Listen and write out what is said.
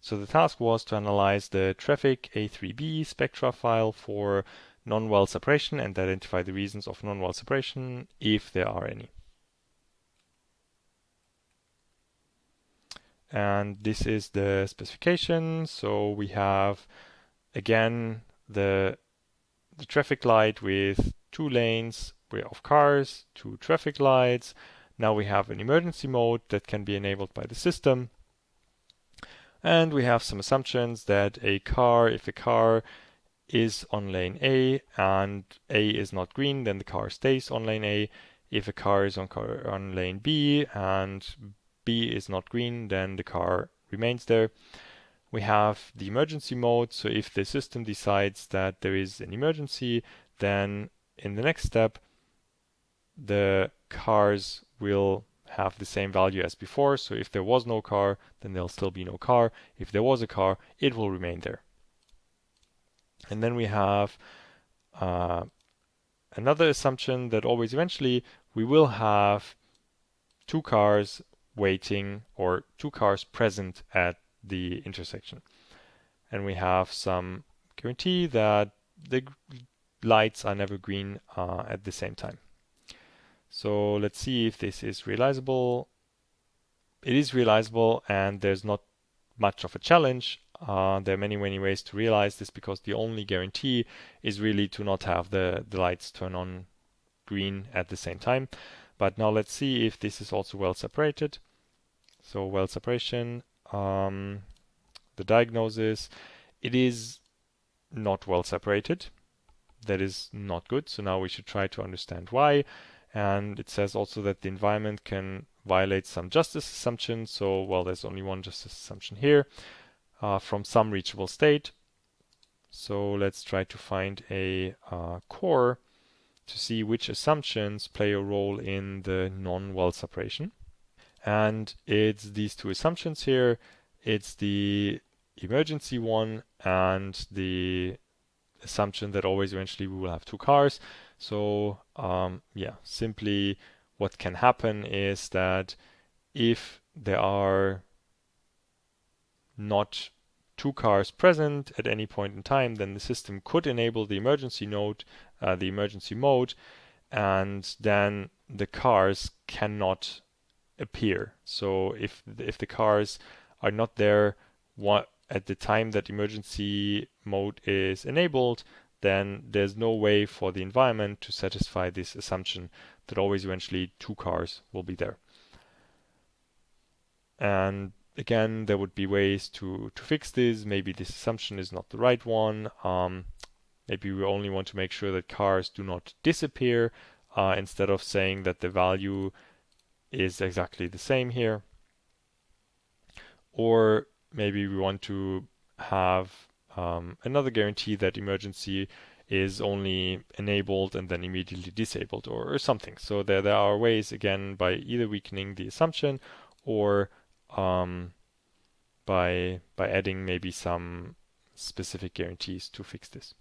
So the task was to analyze the TrafficA3b spectra file for non-well separation and identify the reasons of non-well separation, if there are any. And this is the specification. So we have, again, the traffic light with 2 lanes of cars, 2 traffic lights. Now we have an emergency mode that can be enabled by the system. And we have some assumptions that if a car is on lane A and A is not green, then the car stays on lane A. If a car is on lane B and B is not green, then the car remains there. We have the emergency mode, so if the system decides that there is an emergency, then in the next step the cars will have the same value as before. So if there was no car, then there'll still be no car. If there was a car, it will remain there. And then we have another assumption that always eventually we will have 2 cars waiting or 2 cars present at the intersection. And we have some guarantee that the lights are never green at the same time. So let's see if this is realizable. It is realizable, and there's not much of a challenge. There are many ways to realize this, because the only guarantee is really to not have the lights turn on green at the same time. But now let's see if this is also well separated. So well separation, the diagnosis, it is not well separated. That is not good. So now we should try to understand why. And it says also that the environment can violate some justice assumptions. So, well, there's only one justice assumption here from some reachable state. So let's try to find a core to see which assumptions play a role in the non-well separation. And it's these 2 assumptions here. It's the emergency one and the assumption that always eventually we will have 2 cars. So simply what can happen is that if there are not 2 cars present at any point in time, then the system could enable the emergency mode, and then the cars cannot appear. So if the cars are not there at the time that emergency mode is enabled, then there's no way for the environment to satisfy this assumption that always eventually 2 cars will be there. And again, there would be ways to fix this. Maybe this assumption is not the right one. Maybe we only want to make sure that cars do not disappear instead of saying that the value is exactly the same here. Or maybe we want to have another guarantee that emergency is only enabled and then immediately disabled, or something. So there are ways, again, by either weakening the assumption or by adding maybe some specific guarantees to fix this.